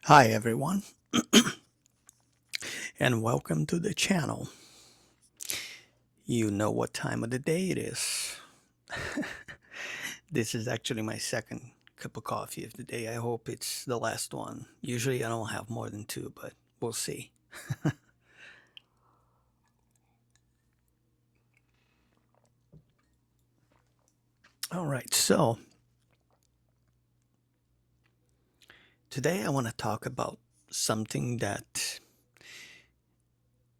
Hi everyone, and welcome to the channel. You know what time of the day it is. This is actually my second cup of coffee of the day. I hope it's the last one. Usually I don't have more than two, but we'll see. All right, so today I want to talk about something that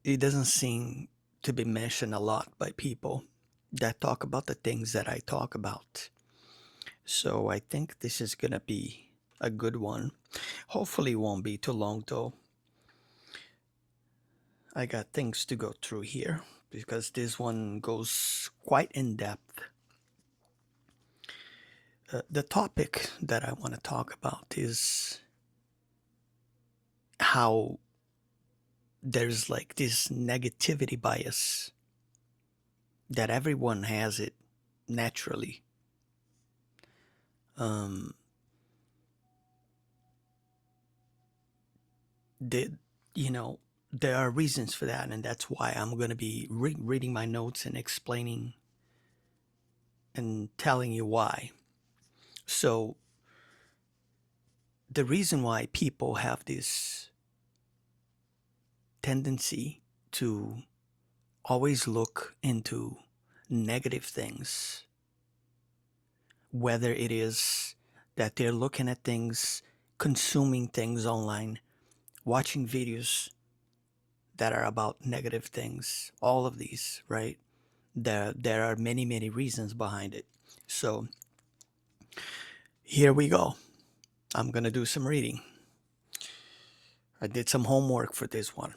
it doesn't seem to be mentioned a lot by people that talk about the things that I talk about. So I think this is going to be a good one. Hopefully, it won't be too long though. I got things to go through here because this one goes quite in depth. The topic that I want to talk about is how there's like this negativity bias that everyone has it naturally. Um, the, you know, there are reasons for that, and that's why I'm going to be reading my notes and explaining and telling you why. So, the reason why people have this tendency to always look into negative things, whether it is that they're looking at things, consuming things online, watching videos that are about negative things, all of these, right? There are many reasons behind it. So here we go. I'm gonna do some reading. I did some homework for this one.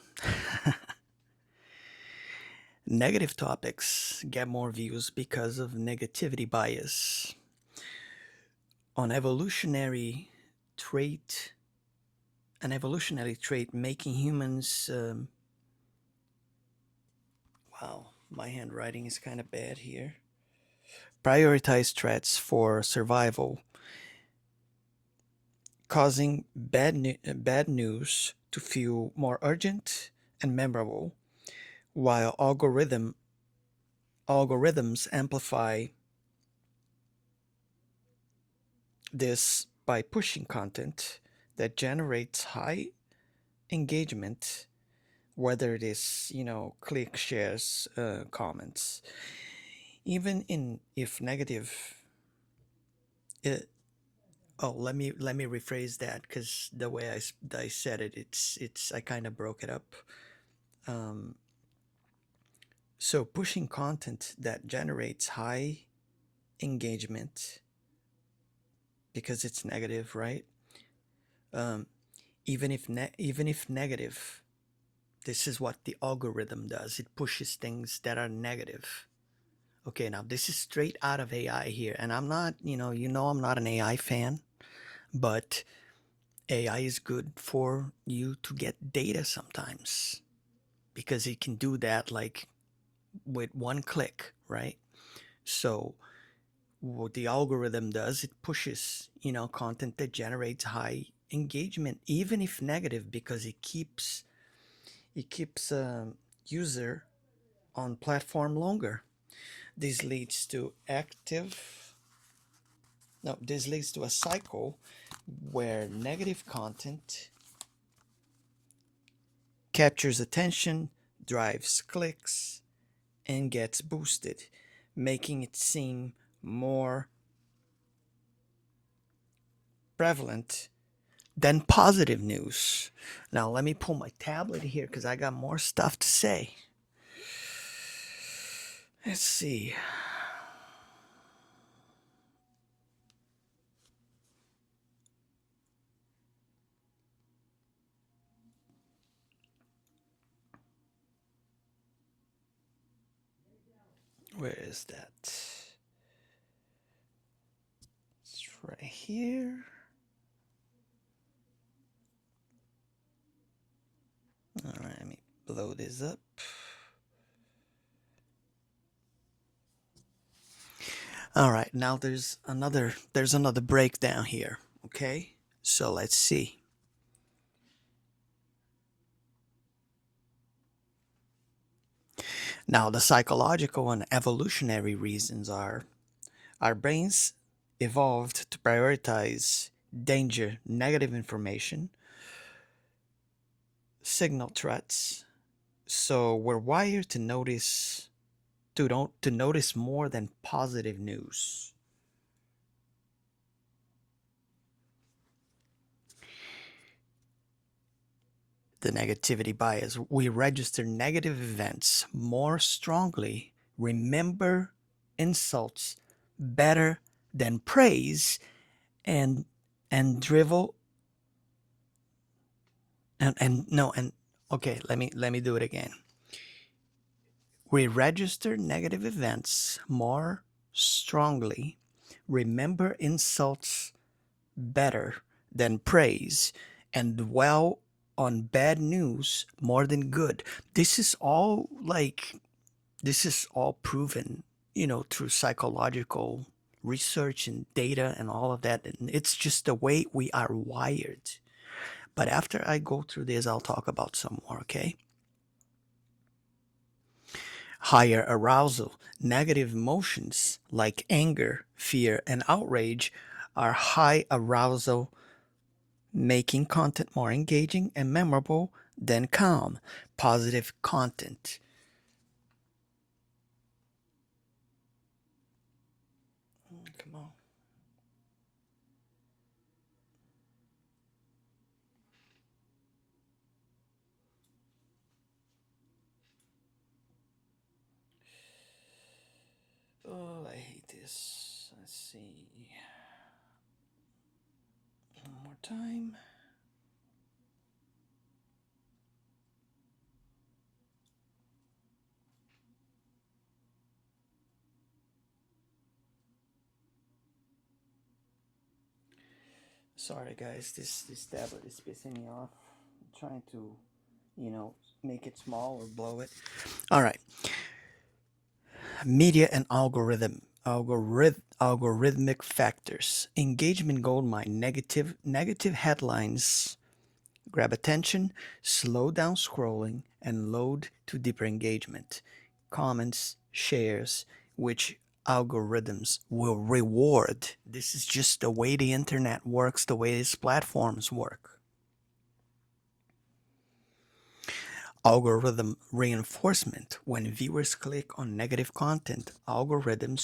Negative topics get more views because of negativity bias. On trait, an evolutionary trait making humans. Wow, my handwriting is kind of bad here. Prioritize threats for survival, causing bad news to feel more urgent and memorable, while algorithms amplify this by pushing content that generates high engagement, whether it is click, shares, comments, even in if negative. It, oh, let me rephrase that because the way I said it, it's I kind of broke it up. Um, so pushing content that generates high engagement because it's negative, right? Um, even if negative, this is what the algorithm does. It pushes things that are negative. Okay, now this is straight out of AI here, and I'm not, I'm not an AI fan, but AI is good for you to get data sometimes because it can do that like with one click, right? So what the algorithm does, it pushes, content that generates high engagement, even if negative, because it keeps user on platform longer. This leads to active no, this leads to a cycle where negative content captures attention, drives clicks, and gets boosted, making it seem more prevalent than positive news. Now, let me pull my tablet here because I got more stuff to say. Let's see. Where is that? It's right here. All right, let me blow this up. All right, now there's another breakdown here, okay? So let's see. Now, the psychological and evolutionary reasons are our brains evolved to prioritize danger, negative information, signal threats. So we're wired to notice to notice more than positive news. The negativity bias. We register negative events more strongly, remember insults better than praise, and drivel and no and okay, let me do it again. We register negative events more strongly, remember insults better than praise, and dwell on bad news more than good. This is all this is all proven, through psychological research and data and all of that. And it's just the way we are wired. But after I go through this, I'll talk about some more, okay? Higher arousal, negative emotions like anger, fear, and outrage are high arousal, making content more engaging and memorable than calm, positive content. Come on. Oh, I hate this. Let's see. One more time. Sorry, guys. This tablet is pissing me off. I'm trying to, make it small or blow it. All right. Media and algorithmic factors. Engagement goldmine. Negative headlines grab attention, slow down scrolling, and load to deeper engagement. Comments, shares, which algorithms will reward. This is just the way the internet works, the way these platforms work. Algorithm reinforcement. When viewers click on negative content, algorithms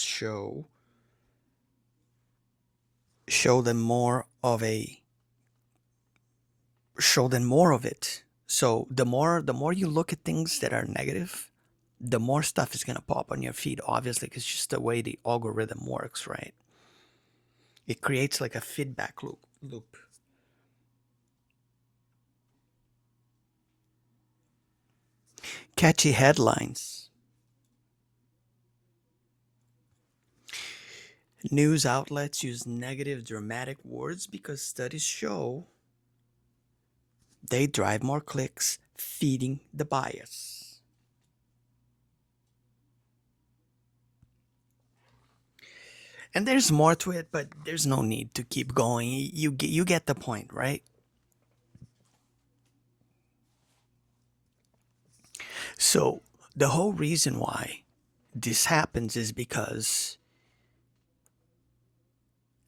show them more of it. So the more you look at things that are negative, the more stuff is going to pop on your feed, obviously, because it's just the way the algorithm works, right? It creates like a feedback loop. Catchy headlines. News outlets use negative dramatic words because studies show they drive more clicks, feeding the bias. And there's more to it, but there's no need to keep going. You get the point, right? So the whole reason why this happens is because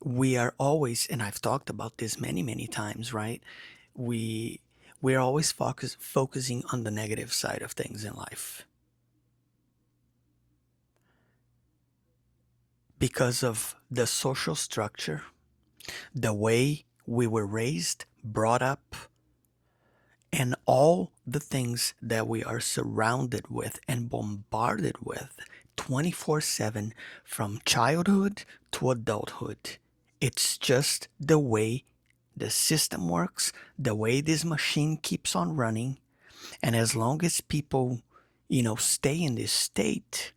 we are always, and I've talked about this many times, right? We we're always focusing on the negative side of things in life because of the social structure, the way we were raised, brought up, and all the things that we are surrounded with and bombarded with 24/7 from childhood to adulthood. It's just the way the system works, the way this machine keeps on running. And as long as people, stay in this state,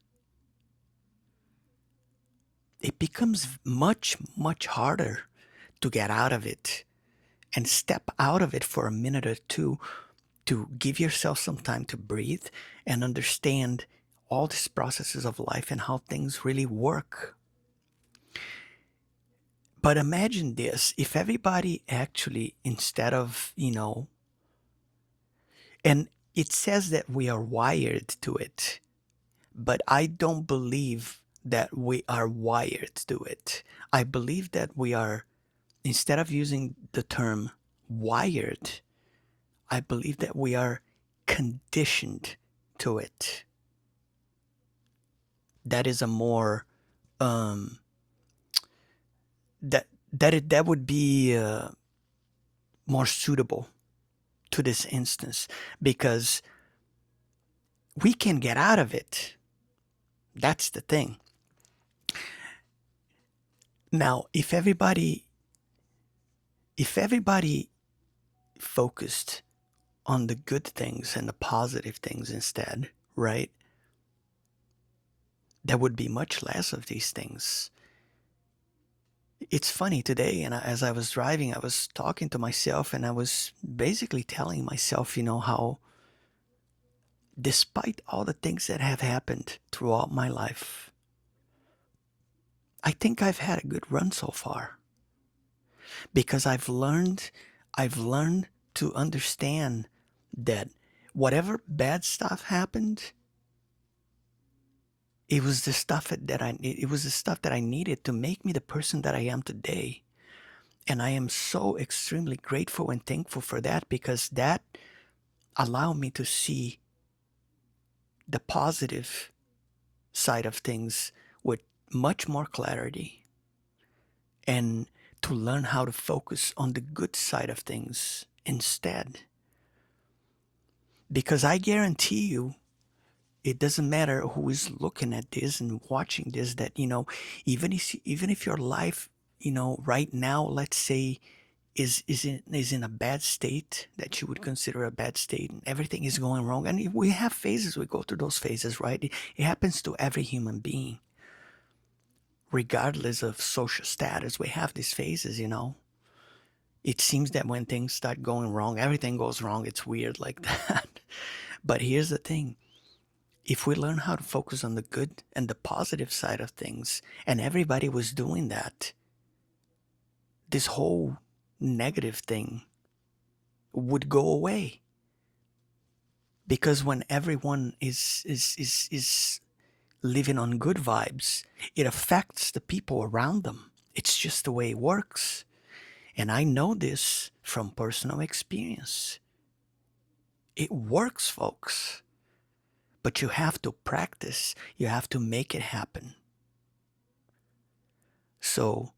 it becomes much harder to get out of it and step out of it for a minute or two to give yourself some time to breathe and understand all these processes of life and how things really work. But imagine this, if everybody actually, instead of, and it says that we are wired to it. but I don't believe that we are wired to it. I believe that we are, instead of using the term wired, I believe that we are conditioned to it. That is a more um, that would be more suitable to this instance, because we can get out of it. That's the thing. Now, if everybody focused on the good things and the positive things instead, right? There would be much less of these things. It's funny today, and as I was driving, I was talking to myself, and I was basically telling myself, how despite all the things that have happened throughout my life, I think I've had a good run so far, because I've learned to understand that whatever bad stuff happened, it was the stuff that I needed to make me the person that I am today. And I am so extremely grateful and thankful for that, because that allowed me to see the positive side of things with much more clarity, and to learn how to focus on the good side of things instead. Because I guarantee you, it doesn't matter who is looking at this and watching this, that, even if your life, right now, let's say, is in a bad state, that you would consider a bad state, and everything is going wrong. And we have phases, we go through those phases, right? It happens to every human being, regardless of social status. We have these phases. It seems that when things start going wrong, everything goes wrong. It's weird like that. But here's the thing: if we learn how to focus on the good and the positive side of things, and everybody was doing that, this whole negative thing would go away. Because when everyone is living on good vibes, it affects the people around them. It's just the way it works. And I know this from personal experience. It works, folks. But you have to practice. You have to make it happen. So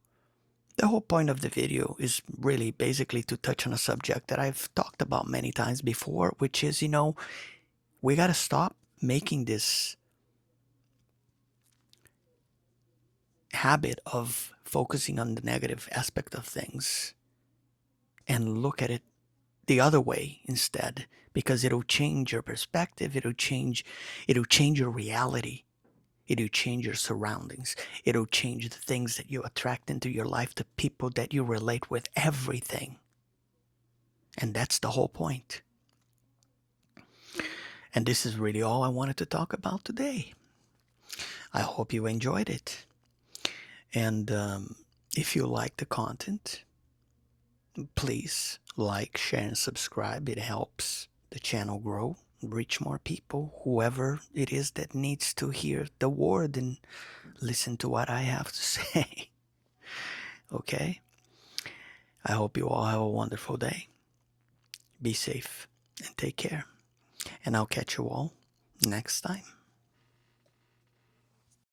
the whole point of the video is really basically to touch on a subject that I've talked about many times before, which is, we got to stop making this habit of focusing on the negative aspect of things, and look at it the other way instead, because it'll change your perspective. It'll change your reality. It'll change your surroundings. It'll change the things that you attract into your life, the people that you relate with, everything. And that's the whole point. And this is really all I wanted to talk about today. I hope you enjoyed it. And if you like the content, please like, share, and subscribe. It helps the channel grow, reach more people, whoever it is that needs to hear the word and listen to what I have to say. Okay? I hope you all have a wonderful day. Be safe and take care. And I'll catch you all next time.